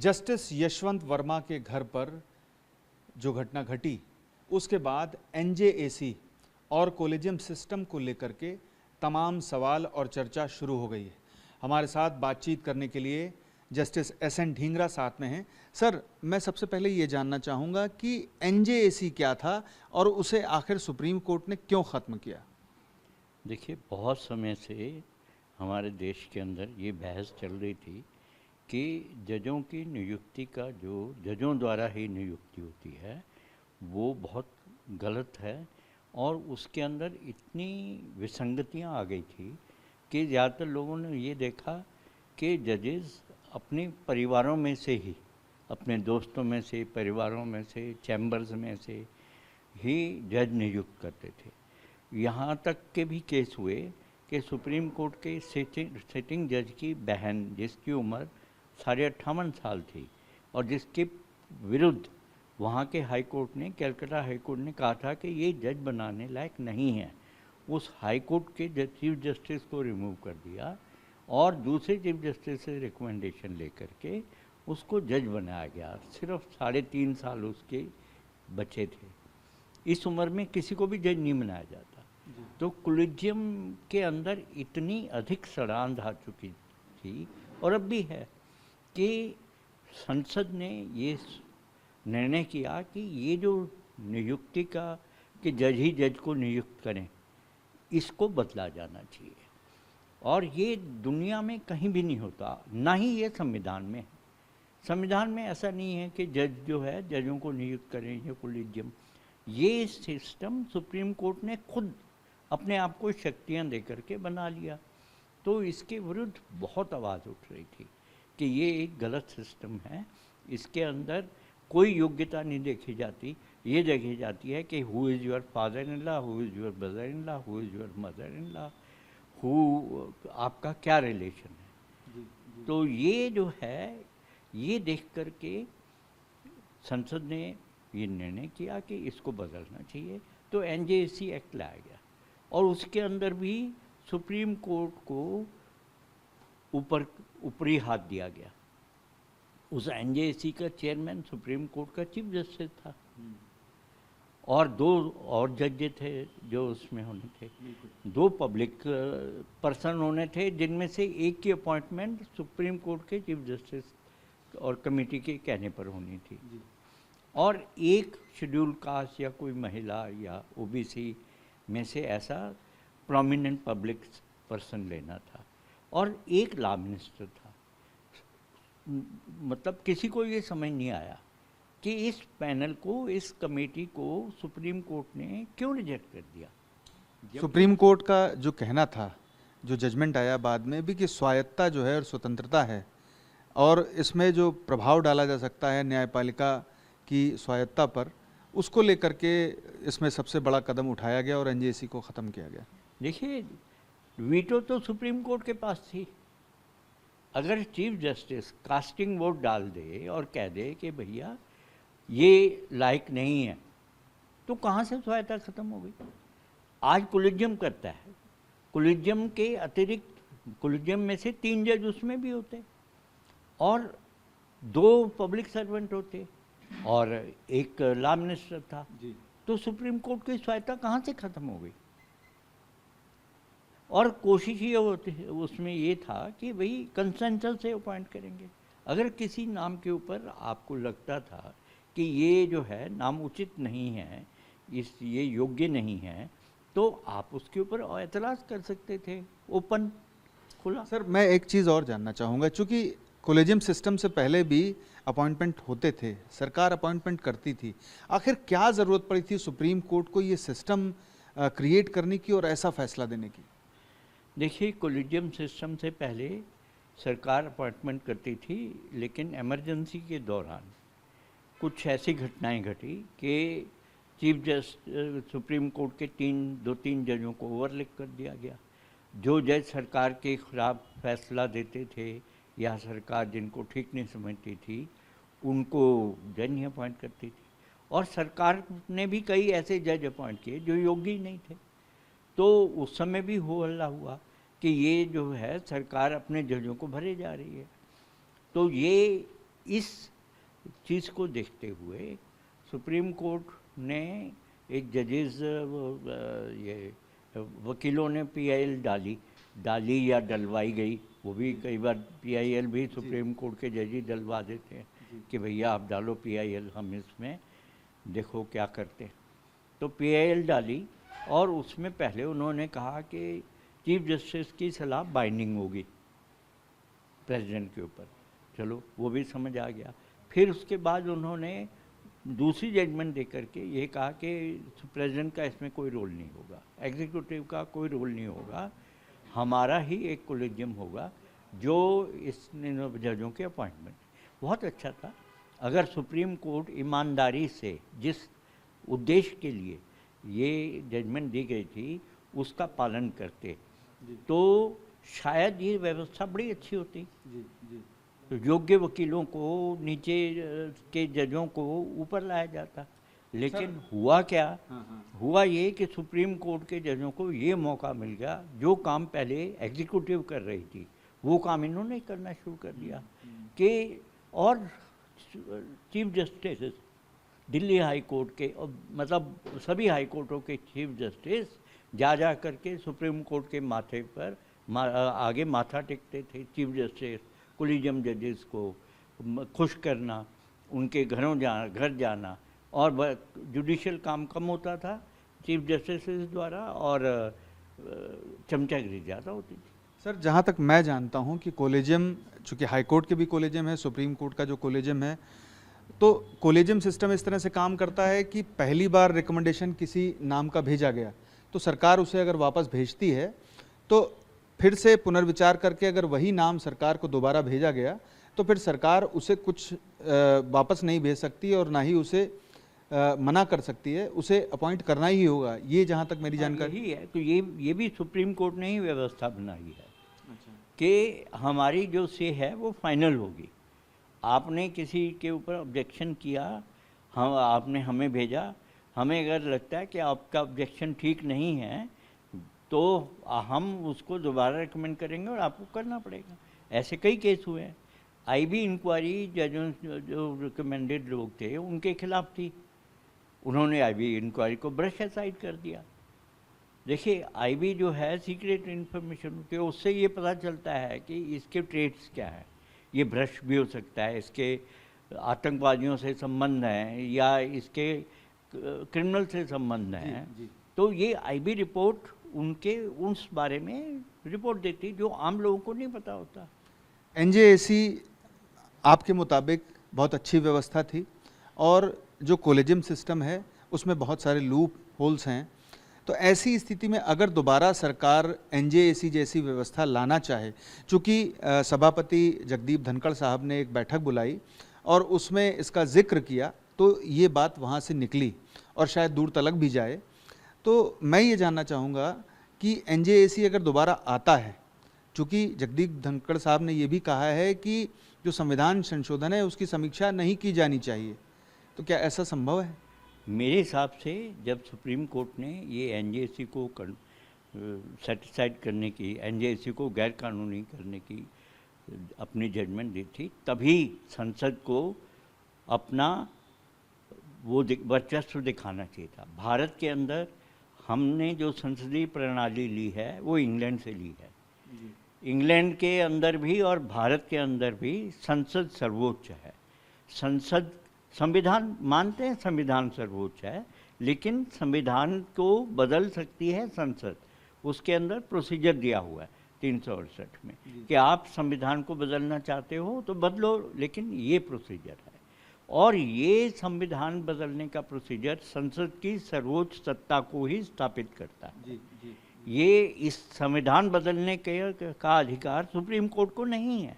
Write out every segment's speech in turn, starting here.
Justice Yashwant Verma के घर पर जो घटना घटी उसके बाद एनजेएसी और कॉलेजियम सिस्टम को लेकर के तमाम सवाल और चर्चा शुरू हो गई है। हमारे साथ बातचीत करने के लिए जस्टिस एसएन ढींगरा साथ में हैं। सर, मैं सबसे पहले ये जानना चाहूँगा कि एनजेएसी क्या था और उसे आखिर सुप्रीम कोर्ट ने क्यों ख़त्म किया? देखिए, बहुत समय से हमारे देश के अंदर ये बहस चल रही थी कि जजों की नियुक्ति का जो जजों द्वारा ही नियुक्ति होती है वो बहुत गलत है और उसके अंदर इतनी विसंगतियां आ गई थी कि ज़्यादातर लोगों ने ये देखा कि जजेस अपने परिवारों में से ही, अपने दोस्तों में से, परिवारों में से, चैम्बर्स में से ही जज नियुक्त करते थे। यहाँ तक के भी केस हुए कि सुप्रीम कोर्ट के सिटिंग जज की बहन, जिसकी उम्र 58 साल थी और जिसके विरुद्ध वहाँ के हाई कोर्ट ने, कलकत्ता हाई कोर्ट ने कहा था कि ये जज बनाने लायक नहीं है, उस हाई कोर्ट के चीफ जस्टिस को रिमूव कर दिया और दूसरे चीफ जस्टिस से रिकमेंडेशन लेकर के उसको जज बनाया गया। सिर्फ 3.5 साल उसके बचे थे। इस उम्र में किसी को भी जज नहीं बनाया जाता। तो कॉलेजियम के अंदर इतनी अधिक सड़ांध आ चुकी थी और अब भी है कि संसद ने ये निर्णय किया कि ये जो नियुक्ति का कि जज ही जज को नियुक्त करें, इसको बदला जाना चाहिए। और ये दुनिया में कहीं भी नहीं होता, ना ही ये संविधान में है। संविधान में ऐसा नहीं है कि जज जो है जजों को नियुक्त करें या कॉलेजियम। ये सिस्टम सुप्रीम कोर्ट ने खुद अपने आप को शक्तियाँ दे करके बना लिया। तो इसके विरुद्ध बहुत आवाज़ उठ रही थी कि ये एक गलत सिस्टम है, इसके अंदर कोई योग्यता नहीं देखी जाती। ये देखी जाती है कि who is your father in law, who is your brother in law, who is your mother in law, who आपका क्या रिलेशन है। तो ये जो है, ये देख करके संसद ने ये निर्णय किया कि इसको बदलना चाहिए। तो एनजेएसी एक्ट लाया गया और उसके अंदर भी सुप्रीम कोर्ट को ऊपरी हाथ दिया गया। उस एनजेएसी का चेयरमैन सुप्रीम कोर्ट का चीफ जस्टिस था और 2 और जज थे जो उसमें होने थे। 2 पब्लिक पर्सन होने थे, जिनमें से एक की अपॉइंटमेंट सुप्रीम कोर्ट के चीफ जस्टिस और कमेटी के कहने पर होनी थी और एक शेड्यूल कास्ट या कोई महिला या ओबीसी में से ऐसा प्रोमिनेंट पब्लिक पर्सन लेना था और एक लॉ मिनिस्टर था। मतलब किसी को ये समझ नहीं आया कि इस पैनल को, इस कमेटी को सुप्रीम कोर्ट ने क्यों रिजेक्ट कर दिया। सुप्रीम कोर्ट का जो कहना था, जो जजमेंट आया बाद में भी, कि स्वायत्तता जो है और स्वतंत्रता है और इसमें जो प्रभाव डाला जा सकता है न्यायपालिका की स्वायत्तता पर, उसको लेकर के इसमें सबसे बड़ा कदम उठाया गया और एनजेएसी को ख़त्म किया गया। देखिए, वीटो तो सुप्रीम कोर्ट के पास थी। अगर चीफ जस्टिस कास्टिंग वोट डाल दे और कह दे कि भैया ये लायक नहीं है, तो कहाँ से स्वायत्तता खत्म हो गई। आज कॉलेजियम करता है, कॉलेजियम के अतिरिक्त कॉलेजियम में से 3 जज उसमें भी होते और 2 पब्लिक सर्वेंट होते और एक लॉ मिनिस्टर था। तो सुप्रीम कोर्ट की स्वायत्तता कहाँ से खत्म हो गई। और कोशिश ये होती उसमें ये था कि भाई कंसेंसस से अपॉइंट करेंगे। अगर किसी नाम के ऊपर आपको लगता था कि ये जो है नाम उचित नहीं है, ये योग्य नहीं है, तो आप उसके ऊपर एतराज़ कर सकते थे, ओपन खुला। सर, मैं एक चीज़ और जानना चाहूँगा, चूँकि कॉलेजियम सिस्टम से पहले भी अपॉइंटमेंट होते थे, सरकार अपॉइंटमेंट करती थी, आखिर क्या ज़रूरत पड़ी थी सुप्रीम कोर्ट को ये सिस्टम क्रिएट करने की और ऐसा फैसला देने की? देखिए, कॉलेजियम सिस्टम से पहले सरकार अपॉइंटमेंट करती थी, लेकिन इमरजेंसी के दौरान कुछ ऐसी घटनाएं घटी कि चीफ जस्टिस सुप्रीम कोर्ट के 2-3 जजों को ओवरलिक कर दिया गया। जो जज सरकार के खिलाफ फैसला देते थे या सरकार जिनको ठीक नहीं समझती थी, उनको जज नहीं अपॉइंट करती थी और सरकार ने भी कई ऐसे जज अपॉइंट किए जो योग्य ही नहीं थे। तो उस समय भी हो हल्ला हुआ कि ये जो है सरकार अपने जजों को भरे जा रही है। तो ये इस चीज़ को देखते हुए सुप्रीम कोर्ट ने एक जजेस ये वकीलों ने पीआईएल डाली या डलवाई गई, वो भी कई बार पीआईएल भी सुप्रीम कोर्ट के जज ही डलवा देते हैं कि भैया आप डालो पीआईएल, हम इसमें देखो क्या करते हैं। तो पीआईएल डाली और उसमें पहले उन्होंने कहा कि चीफ जस्टिस की सलाह बाइंडिंग होगी प्रेसिडेंट के ऊपर, चलो वो भी समझ आ गया। फिर उसके बाद उन्होंने दूसरी जजमेंट दे करके ये कहा कि प्रेसिडेंट का इसमें कोई रोल नहीं होगा, एग्जीक्यूटिव का कोई रोल नहीं होगा, हमारा ही एक कोलेजियम होगा जो इस जजों के अपॉइंटमेंट। बहुत अच्छा था अगर सुप्रीम कोर्ट ईमानदारी से जिस उद्देश्य के लिए ये जजमेंट दी गई थी उसका पालन करते तो शायद ये व्यवस्था बड़ी अच्छी होती। तो योग्य वकीलों को नीचे के जजों को ऊपर लाया जाता, लेकिन हुआ क्या, हुआ ये कि सुप्रीम कोर्ट के जजों को ये मौका मिल गया, जो काम पहले एग्जीक्यूटिव कर रही थी वो काम इन्होंने करना शुरू कर दिया कि और chief justice Delhi high court के, मतलब सभी हाई कोर्टों के चीफ जस्टिस जा करके सुप्रीम कोर्ट के माथे पर आगे माथा टेकते थे। चीफ जस्टिस कोलिजियम जजेस को खुश करना, उनके घर जाना, और जुडिशियल काम कम होता था चीफ जस्टिस द्वारा और चमचागिरी ज़्यादा होती थी। सर जहाँ तक मैं जानता हूँ कि कोलेजियम, चूँकि हाई कोर्ट के भी कोलेजियम है, सुप्रीम कोर्ट का जो कोलेजियम है, तो कोलेजियम सिस्टम इस तरह से काम करता है कि पहली बार रिकमेंडेशन किसी नाम का भेजा गया तो सरकार उसे अगर वापस भेजती है तो फिर से पुनर्विचार करके अगर वही नाम सरकार को दोबारा भेजा गया तो फिर सरकार उसे कुछ वापस नहीं भेज सकती और ना ही उसे मना कर सकती है, उसे अपॉइंट करना ही होगा। ये जहाँ तक मेरी जानकारी ही है। तो ये भी सुप्रीम कोर्ट ने ही व्यवस्था बनाई है कि हमारी जो से है वो फाइनल होगी। आपने किसी के ऊपर ऑब्जेक्शन किया, आपने हमें भेजा, हमें अगर लगता है कि आपका ऑब्जेक्शन ठीक नहीं है तो हम उसको दोबारा रिकमेंड करेंगे और आपको करना पड़ेगा। ऐसे कई केस हुए हैं। आईबी इंक्वायरी जजों जो रिकमेंडेड लोग थे उनके खिलाफ थी, उन्होंने आईबी इंक्वायरी को ब्रश असाइड कर दिया। देखिए आईबी जो है सीक्रेट इन्फॉर्मेशन के, उससे ये पता चलता है कि इसके ट्रेड्स क्या है, ये ब्रश भी हो सकता है, इसके आतंकवादियों से संबंध है या इसके क्रिमिनल से संबंध है। तो ये आईबी रिपोर्ट उनके उस बारे में रिपोर्ट देती जो आम लोगों को नहीं पता होता। एनजेएसी आपके मुताबिक बहुत अच्छी व्यवस्था थी और जो कोलेजियम सिस्टम है उसमें बहुत सारे लूप होल्स हैं, तो ऐसी स्थिति में अगर दोबारा सरकार एनजेएसी जैसी व्यवस्था लाना चाहे, चूँकि सभापति जगदीप धनखड़ साहब ने एक बैठक बुलाई और उसमें इसका जिक्र किया तो ये बात वहाँ से निकली और शायद दूर तलक भी जाए, तो मैं ये जानना चाहूँगा कि एनजेएसी अगर दोबारा आता है, चूँकि जगदीप धनखड़ साहब ने ये भी कहा है कि जो संविधान संशोधन है उसकी समीक्षा नहीं की जानी चाहिए, तो क्या ऐसा संभव है? मेरे हिसाब से जब सुप्रीम कोर्ट ने ये एनजेएसी को सेटिस्फाइड करने की, एनजेएसी को गैर कानूनी करने की अपनी जजमेंट दी थी, तभी संसद को अपना वो वर्चस्व दिखाना चाहिए था। भारत के अंदर हमने जो संसदीय प्रणाली ली है वो इंग्लैंड से ली है। इंग्लैंड के अंदर भी और भारत के अंदर भी संसद सर्वोच्च है। संसद, संविधान मानते हैं संविधान सर्वोच्च है, लेकिन संविधान को बदल सकती है संसद। उसके अंदर प्रोसीजर दिया हुआ है 368 में कि आप संविधान को बदलना चाहते हो तो बदलो, लेकिन ये प्रोसीजर है। और ये संविधान बदलने का प्रोसीजर संसद की सर्वोच्च सत्ता को ही स्थापित करता है। ये इस संविधान बदलने का अधिकार सुप्रीम कोर्ट को नहीं है,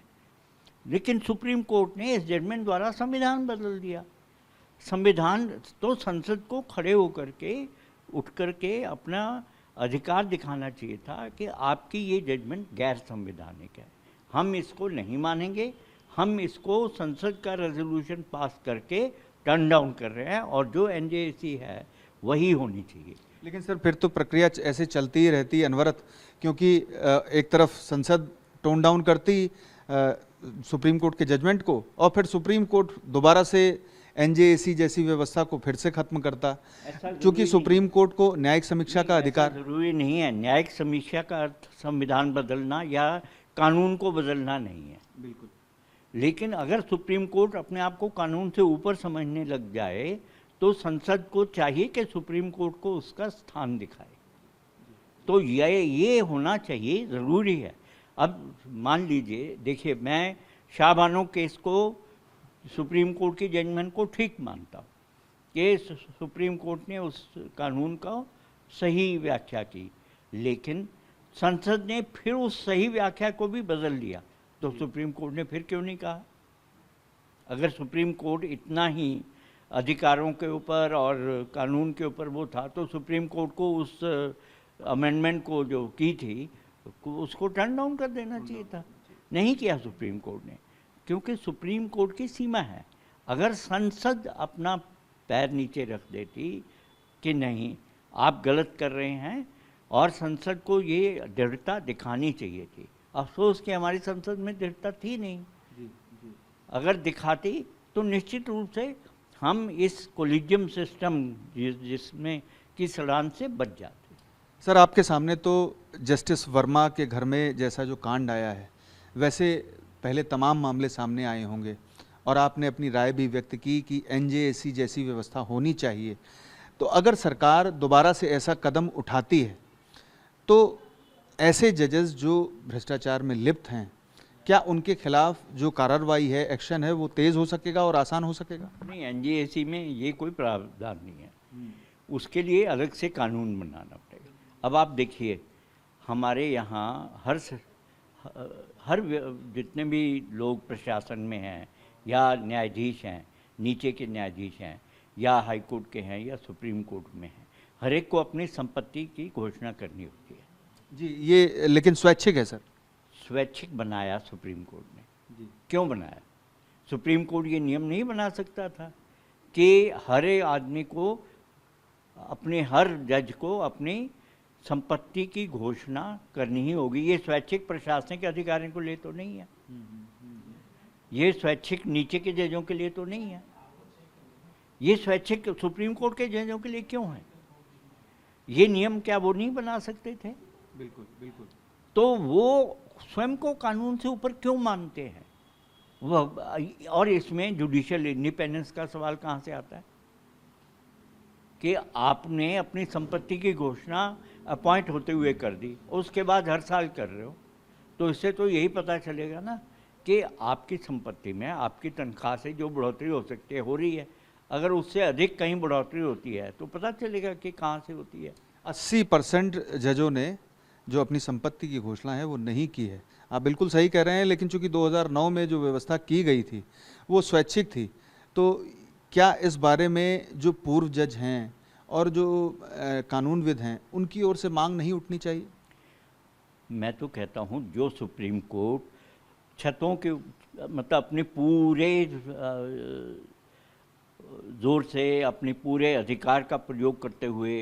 लेकिन सुप्रीम कोर्ट ने इस जजमेंट द्वारा संविधान बदल दिया। संविधान तो संसद को खड़े होकर के उठ करके अपना अधिकार दिखाना चाहिए था कि आपकी ये जजमेंट गैर संवैधानिक है, हम इसको नहीं मानेंगे, हम इसको संसद का रेजोल्यूशन पास करके टर्न डाउन कर रहे हैं और जो एनजेएसी है वही होनी चाहिए। लेकिन सर फिर तो प्रक्रिया ऐसे चलती ही रहती है अनवरत, क्योंकि एक तरफ संसद टोन डाउन करती, सुप्रीम कोर्ट के जजमेंट को, और फिर सुप्रीम कोर्ट दोबारा से एनजेएसी जैसी व्यवस्था को फिर से खत्म करता, क्योंकि सुप्रीम कोर्ट को न्यायिक समीक्षा का अधिकार। जरूरी नहीं है। न्यायिक समीक्षा का अर्थ संविधान बदलना या कानून को बदलना नहीं है। बिल्कुल। लेकिन अगर सुप्रीम कोर्ट अपने आप को कानून से ऊपर समझने लग जाए तो संसद को चाहिए कि सुप्रीम कोर्ट को उसका स्थान दिखाए। तो ये होना चाहिए, ज़रूरी है। अब मान लीजिए, देखिए, मैं शाहबानो केस को सुप्रीम कोर्ट की जजमेंट को ठीक मानता हूँ कि सुप्रीम कोर्ट ने उस कानून का सही व्याख्या की, लेकिन संसद ने फिर उस सही व्याख्या को भी बदल दिया। तो सुप्रीम कोर्ट ने फिर क्यों नहीं कहा? अगर सुप्रीम कोर्ट इतना ही अधिकारों के ऊपर और कानून के ऊपर वो था, तो सुप्रीम कोर्ट को उस अमेंडमेंट को जो की थी उसको टर्न डाउन कर देना चाहिए था। नहीं किया सुप्रीम कोर्ट ने, क्योंकि सुप्रीम कोर्ट की सीमा है। अगर संसद अपना पैर नीचे रख देती कि नहीं, आप गलत कर रहे हैं, और संसद को ये दृढ़ता दिखानी चाहिए थी। अफसोस कि हमारी संसद में दृढ़ता थी नहीं। अगर दिखाती तो निश्चित रूप से हम इस कोलिजियम सिस्टम जिसमें की सड़ान से बच जाते। सर, आपके सामने तो जस्टिस वर्मा के घर में जैसा जो कांड आया है, वैसे पहले तमाम मामले सामने आए होंगे, और आपने अपनी राय भी व्यक्त की कि एनजेएसी जैसी व्यवस्था होनी चाहिए। तो अगर सरकार दोबारा से ऐसा कदम उठाती है तो ऐसे जजेस जो भ्रष्टाचार में लिप्त हैं, क्या उनके खिलाफ जो कार्रवाई है, एक्शन है, वो तेज़ हो सकेगा और आसान हो सकेगा? नहीं, एनजेएसी में ये कोई प्रावधान नहीं है। उसके लिए अलग से कानून बनाना पड़ेगा। अब आप देखिए, हमारे यहाँ हर जितने भी लोग प्रशासन में हैं या न्यायाधीश हैं, नीचे के न्यायाधीश हैं या हाई कोर्ट के हैं या सुप्रीम कोर्ट में हैं, हर एक को अपनी संपत्ति की घोषणा करनी होती है। जी, ये लेकिन स्वैच्छिक है सर। स्वैच्छिक बनाया सुप्रीम कोर्ट ने। जी। क्यों बनाया? सुप्रीम कोर्ट ये नियम नहीं बना सकता था कि हर एक आदमी को, अपने हर जज को अपनी संपत्ति की घोषणा करनी ही होगी। ये स्वैच्छिक प्रशासनिक अधिकारियों को लिए तो नहीं है, ये स्वैच्छिक नीचे के जजों के लिए तो नहीं है, ये स्वैच्छिक सुप्रीम कोर्ट के जजों के लिए क्यों है? ये नियम क्या वो नहीं बना सकते थे? बिल्कुल बिल्कुल। तो वो स्वयं को कानून से ऊपर क्यों मानते हैं? वह, और इसमें जुडिशियल इंडिपेंडेंस का सवाल कहाँ से आता है कि आपने अपनी संपत्ति की घोषणा अपॉइंट होते हुए कर दी, उसके बाद हर साल कर रहे हो, तो इससे तो यही पता चलेगा ना कि आपकी संपत्ति में आपकी तनख्वाह से जो बढ़ोतरी हो सकती है, हो रही है। अगर उससे अधिक कहीं बढ़ोतरी होती है तो पता चलेगा कि कहाँ से होती है। 80% जजों ने जो अपनी संपत्ति की घोषणा है वो नहीं की है। आप बिल्कुल सही कह रहे हैं, लेकिन चूंकि 2009 में जो व्यवस्था की गई थी वो स्वैच्छिक थी, तो क्या इस बारे में जो पूर्व जज हैं और जो कानूनविद हैं उनकी ओर से मांग नहीं उठनी चाहिए? मैं तो कहता हूँ जो सुप्रीम कोर्ट छतों के मतलब अपने पूरे ज़ोर से अपने पूरे अधिकार का प्रयोग करते हुए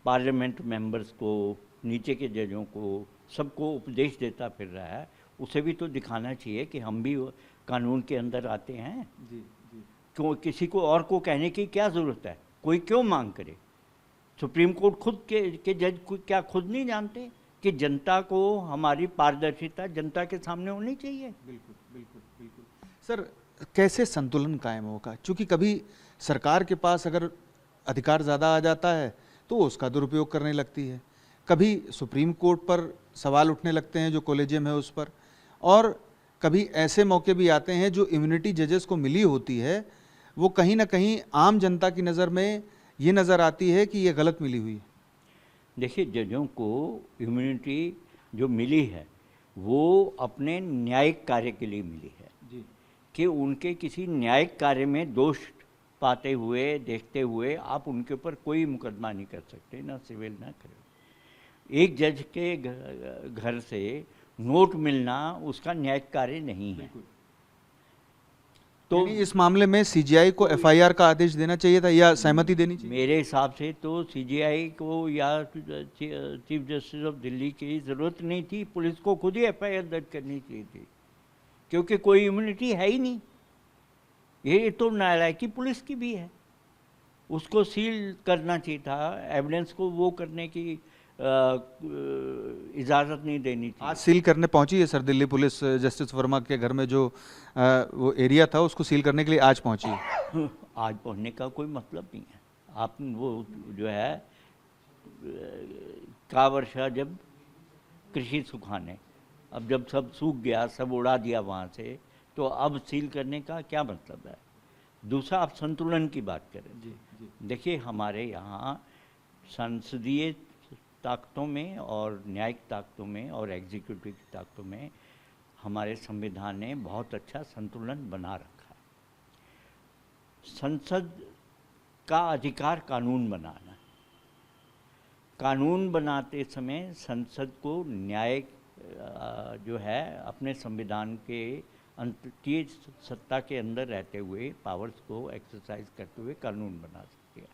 पार्लियामेंट मेंबर्स को, नीचे के जजों को, सबको उपदेश देता फिर रहा है, उसे भी तो दिखाना चाहिए कि हम भी कानून के अंदर आते हैं। जी जी। क्यों किसी को और को कहने की क्या ज़रूरत है? कोई क्यों मांग करे? सुप्रीम कोर्ट खुद के जज क्या खुद नहीं जानते कि जनता को हमारी पारदर्शिता जनता के सामने होनी चाहिए? बिल्कुल बिल्कुल बिल्कुल। सर, कैसे संतुलन कायम होगा? क्योंकि कभी सरकार के पास अगर अधिकार ज़्यादा आ जाता है तो उसका दुरुपयोग करने लगती है, कभी सुप्रीम कोर्ट पर सवाल उठने लगते हैं जो कोलेजियम है उस पर, और कभी ऐसे मौके भी आते हैं जो इम्यूनिटी जजेस को मिली होती है वो कहीं ना कहीं आम जनता की नज़र में ये नज़र आती है कि ये गलत मिली हुई है। देखिए, जजों को इम्यूनिटी जो मिली है वो अपने न्यायिक कार्य के लिए मिली है जी, कि उनके किसी न्यायिक कार्य में दोष पाते हुए, देखते हुए आप उनके ऊपर कोई मुकदमा नहीं कर सकते, ना सिविल ना क्रिमिनल। एक जज के घर से नोट मिलना उसका न्यायिक कार्य नहीं है। तो इस मामले में सीजीआई को एफआईआर का आदेश देना चाहिए था या सहमति देनी चाहिए? मेरे हिसाब से तो सीजीआई को या चीफ जस्टिस ऑफ दिल्ली की ज़रूरत नहीं थी, पुलिस को खुद ही एफआईआर दर्ज करनी चाहिए थी क्योंकि कोई इम्यूनिटी है ही नहीं। ये तो नालायकी पुलिस की भी है, उसको सील करना चाहिए था, एविडेंस को वो करने की इजाज़त नहीं देनी थी। आज सील करने पहुंची है sir Delhi police, justice Verma के घर में जो वो एरिया था उसको सील करने के लिए आज पहुंची है। आज पहुंचने का कोई मतलब नहीं है। आप वो जो है का वर्षा जब कृषि सुखाने, अब जब सब सूख गया, सब उड़ा दिया वहाँ से, तो अब सील करने का क्या मतलब है। दूसरा, आप संतुलन की बात करें। देखिए, हमारे यहाँ संसदीय ताकतों में और न्यायिक ताकतों में और एग्जीक्यूटिव की ताकतों में हमारे संविधान ने बहुत अच्छा संतुलन बना रखा है। संसद का अधिकार कानून बनाना है। कानून बनाते समय संसद को न्यायिक जो है अपने संविधान के अंतर्राष्ट्रीय सत्ता के अंदर रहते हुए पावर्स को एक्सरसाइज करते हुए कानून बना सकती है।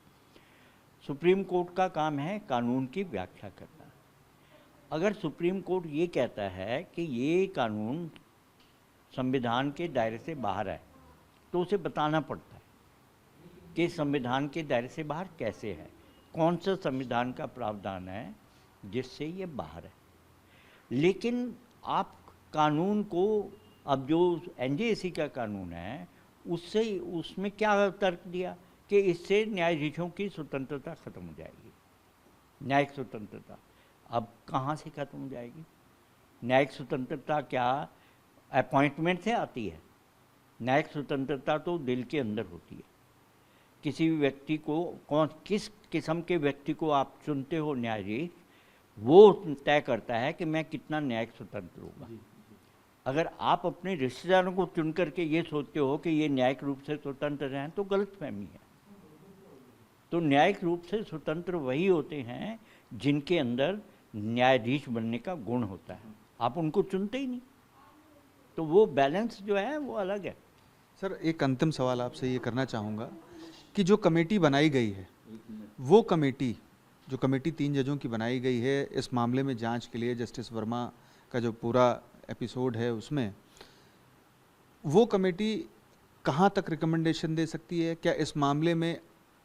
सुप्रीम कोर्ट का काम है कानून की व्याख्या करना। अगर सुप्रीम कोर्ट ये कहता है कि ये कानून संविधान के दायरे से बाहर है, तो उसे बताना पड़ता है कि संविधान के दायरे से बाहर कैसे है, कौन सा संविधान का प्रावधान है जिससे ये बाहर है। लेकिन आप कानून को, अब जो एनजेएसी का कानून है उससे, उसमें क्या तर्क दिया कि इससे न्यायाधीशों की स्वतंत्रता खत्म हो जाएगी, न्यायिक स्वतंत्रता। अब कहाँ से खत्म हो जाएगी? न्यायिक स्वतंत्रता क्या अपॉइंटमेंट से आती है? न्यायिक स्वतंत्रता तो दिल के अंदर होती है। किसी भी व्यक्ति को, किस किस्म के व्यक्ति को आप चुनते हो न्यायाधीश, वो तय करता है कि मैं कितना न्यायिक स्वतंत्र होगा। अगर आप अपने रिश्तेदारों को चुन करके ये सोचते हो कि ये न्यायिक रूप से स्वतंत्र हैं, तो गलतफहमी है। तो न्यायिक रूप से स्वतंत्र वही होते हैं जिनके अंदर न्यायाधीश बनने का गुण होता है। आप उनको चुनते ही नहीं, तो वो बैलेंस जो है वो अलग है। सर, एक अंतिम सवाल आपसे ये करना चाहूँगा कि जो कमेटी बनाई गई है, वो कमेटी, जो कमेटी 3 जजों की बनाई गई है इस मामले में जांच के लिए, जस्टिस वर्मा का जो पूरा एपिसोड है उसमें, वो कमेटी कहाँ तक रिकमेंडेशन दे सकती है? क्या इस मामले में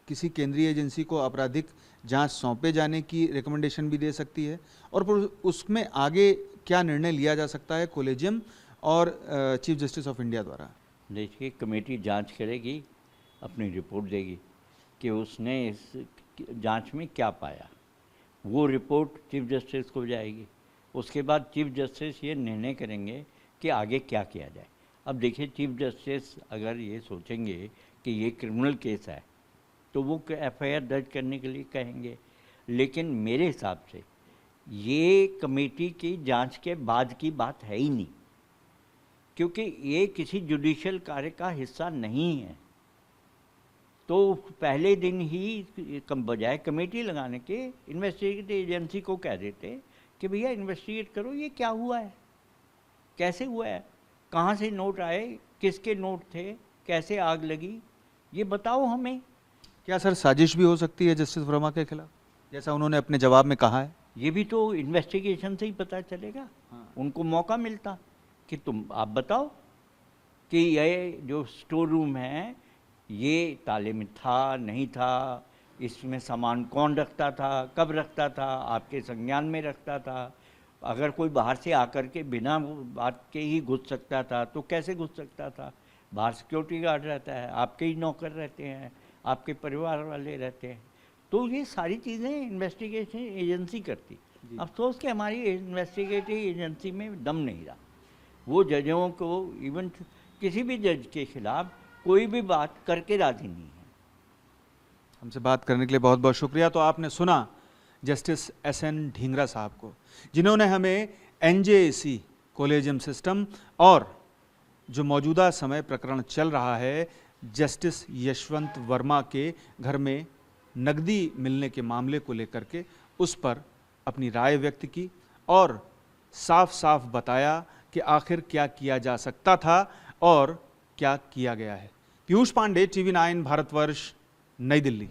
किसी केंद्रीय एजेंसी को आपराधिक जांच सौंपे जाने की रिकमेंडेशन भी दे सकती है? और उसमें आगे क्या निर्णय लिया जा सकता है कोलेजियम और चीफ जस्टिस ऑफ इंडिया द्वारा? देखिए, कमेटी जांच करेगी, अपनी रिपोर्ट देगी कि उसने इस जांच में क्या पाया। वो रिपोर्ट चीफ जस्टिस को जाएगी। उसके बाद चीफ जस्टिस ये निर्णय करेंगे कि आगे क्या किया जाए। अब देखिए, चीफ जस्टिस अगर ये सोचेंगे कि ये क्रिमिनल केस है, तो वो एफआईआर दर्ज करने के लिए कहेंगे। लेकिन मेरे हिसाब से ये कमेटी की जांच के बाद की बात है ही नहीं, क्योंकि ये किसी जुडिशियल कार्य का हिस्सा नहीं है। तो पहले दिन ही बजाय कमेटी लगाने के इन्वेस्टिगेटिव एजेंसी को कह देते कि भैया इन्वेस्टिगेट करो, ये क्या हुआ है, कैसे हुआ है, कहाँ से नोट आए, किसके नोट थे, कैसे आग लगी, ये बताओ हमें। क्या सर साजिश भी हो सकती है जस्टिस वर्मा के खिलाफ, जैसा उन्होंने अपने जवाब में कहा है? ये भी तो इन्वेस्टिगेशन से ही पता चलेगा। उनको मौका मिलता कि तुम आप बताओ कि ये जो स्टोर रूम है ये ताले में था, नहीं था, इसमें सामान कौन रखता था, कब रखता था, आपके संज्ञान में रखता था। अगर कोई बाहर से आकर के बिना बात के ही घुस सकता था तो कैसे घुस सकता था? बाहर सिक्योरिटी गार्ड रहता है, आपके ही नौकर रहते हैं, आपके परिवार वाले रहते हैं। तो ये सारी चीज़ें इन्वेस्टिगेशन एजेंसी करती। अफसोस कि हमारी इन्वेस्टिगेटिव एजेंसी में दम नहीं रहा। वो जजों को, इवन किसी भी जज के खिलाफ कोई भी बात करके राजी नहीं है। हमसे बात करने के लिए बहुत बहुत शुक्रिया। तो आपने सुना जस्टिस एसएन ढींगरा साहब को, जिन्होंने हमें एनजेएसी कोलेजियम सिस्टम और जो मौजूदा समय प्रकरण चल रहा है जस्टिस यशवंत वर्मा के घर में नकदी मिलने के मामले को लेकर के, उस पर अपनी राय व्यक्त की और साफ साफ बताया कि आखिर क्या किया जा सकता था और क्या किया गया है। पीयूष पांडे, टीवी 9 भारतवर्ष, नई दिल्ली।